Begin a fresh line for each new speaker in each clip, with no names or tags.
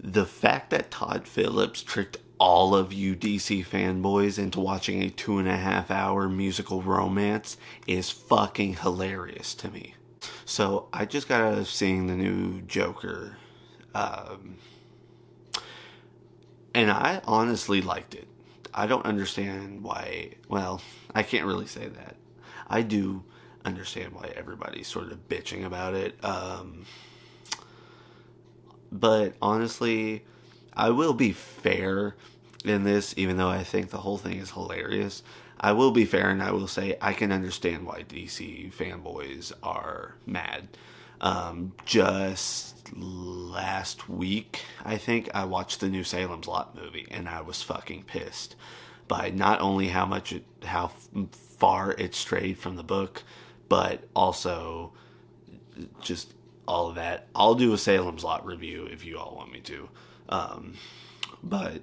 The fact that Todd Phillips tricked all of you DC fanboys into watching a 2.5 hour musical romance is fucking hilarious to me. So I just got out of seeing the new Joker, um, and I honestly liked it. I don't understand why. Well, I can't really say that. I do understand why everybody's sort of bitching about it. But honestly, I will be fair in this, even though I think the whole thing is hilarious. I will be fair and I will say I can understand why DC fanboys are mad. Just last week, I think, I watched the new Salem's Lot movie and I was fucking pissed by not only how far it strayed from the book, but also just all of that. I'll do a Salem's Lot review if you all want me to. Um, but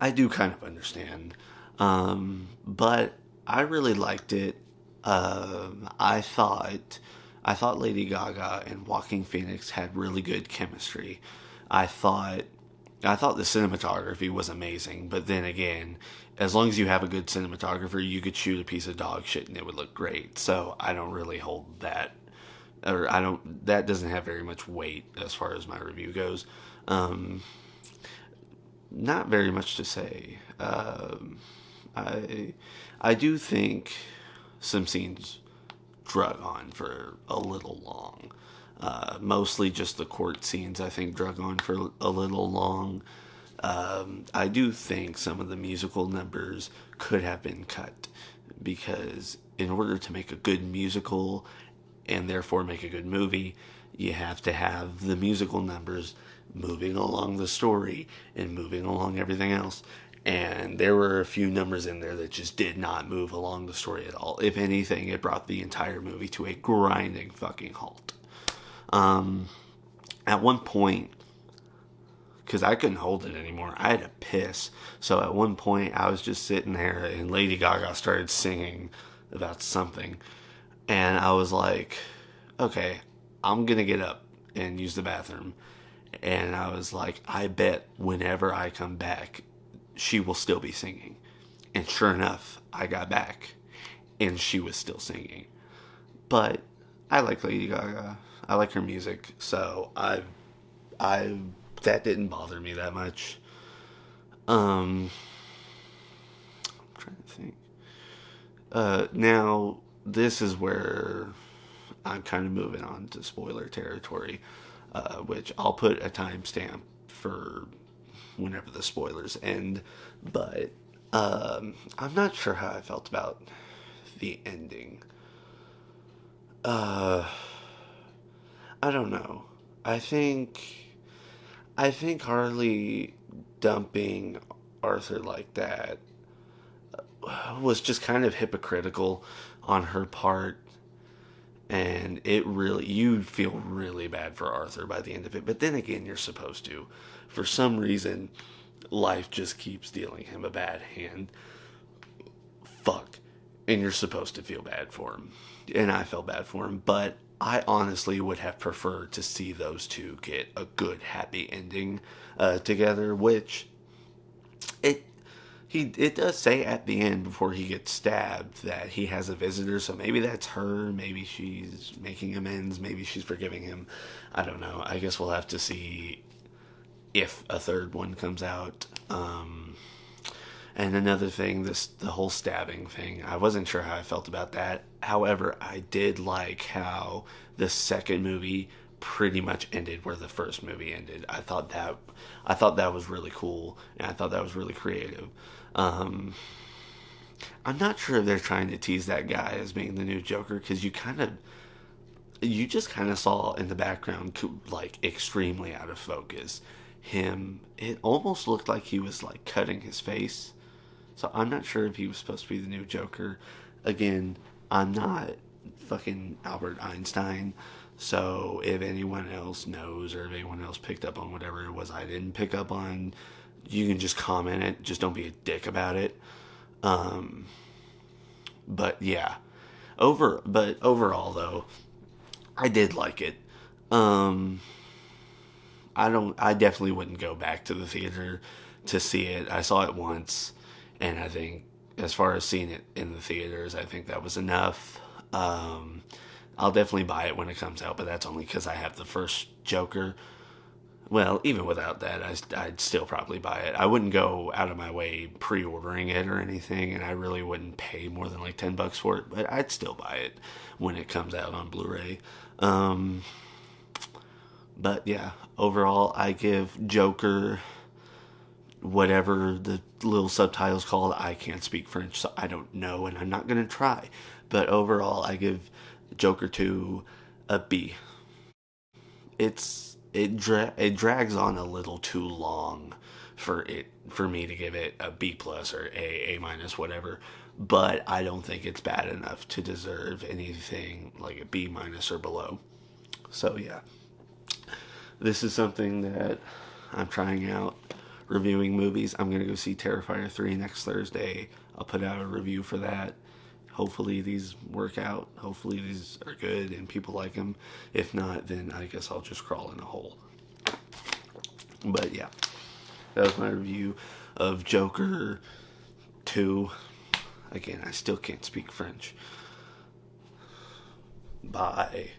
I do kind of understand. But I really liked it. I thought Lady Gaga and Walking Phoenix had really good chemistry. I thought I thought the cinematography was amazing, but then again, as long as you have a good cinematographer, you could shoot a piece of dog shit and it would look great. So I don't really hold that, or I don't. That doesn't have very much weight as far as my review goes. Um, Not very much to say. I I do think some scenes drug on for a little long. Mostly just the court scenes, I think, drug on for a little long. I do think some of the musical numbers could have been cut because, in order to make a good musical and therefore make a good movie, you have to have the musical numbers moving along the story and moving along everything else. And there were a few numbers in there that just did not move along the story at all. If anything, it brought the entire movie to a grinding fucking halt. Um, at one point, because I couldn't hold it anymore, I had to piss. So at one point, I was just sitting there and Lady Gaga started singing about something. And I was like, okay, I'm going to get up and use the bathroom. And I was like, I bet whenever I come back, she will still be singing. And sure enough, I got back and she was still singing. But I like Lady Gaga. I like her music, so I that didn't bother me that much. Um, I'm trying to think. Now this is where I'm kind of moving on to spoiler territory, which I'll put a timestamp for whenever the spoilers end. But I'm not sure how I felt about the ending. Uh, I don't know. I think I think Harley dumping Arthur like that was just kind of hypocritical on her part, and it really, you feel really bad for Arthur by the end of it. But then again, you're supposed to. For some reason, life just keeps dealing him a bad hand. Fuck. And you're supposed to feel bad for him. And I felt bad for him, but I honestly would have preferred to see those two get a good happy ending together, which it it does say at the end before he gets stabbed that he has a visitor, so maybe that's her, maybe she's making amends, maybe she's forgiving him. I don't know. I guess we'll have to see if a third one comes out. And another thing, the whole stabbing thing, I wasn't sure how I felt about that. However, I did like how the second movie pretty much ended where the first movie ended. I thought that was really cool, and I thought that was really creative. Um, I'm not sure if they're trying to tease that guy as being the new Joker, because you just kind of saw in the background, like, extremely out of focus, him. It almost looked like he was like cutting his face. So I'm not sure if he was supposed to be the new Joker. Again, I'm not fucking Albert Einstein. So if anyone else knows, or if anyone else picked up on whatever it was I didn't pick up on, you can just comment it. Just don't be a dick about it. Um, but yeah, overall though, I did like it. Um, I definitely wouldn't go back to the theater to see it. I saw it once, and I think as far as seeing it in the theaters, I think that was enough. I'll definitely buy it when it comes out, but that's only because I have the first Joker. Well, even without that, I'd still probably buy it. I wouldn't go out of my way pre-ordering it or anything, and I really wouldn't pay more than like $10 for it. But I'd still buy it when it comes out on Blu-ray. But yeah, overall, I give Joker whatever the little subtitles called. I can't speak French, so I don't know, and I'm not gonna try. But overall, I give Joker 2 a B. It drags on a little too long for me to give it a B plus or A minus, whatever. But I don't think it's bad enough to deserve anything like a B minus or below. So yeah, this is something that I'm trying out, reviewing movies. I'm gonna go see Terrifier 3 next Thursday. I'll put out a review for that. Hopefully these work out. Hopefully these are good and people like them. If not, then I guess I'll just crawl in a hole. But yeah, that was my review of Joker 2. Again, I still can't speak French. Bye.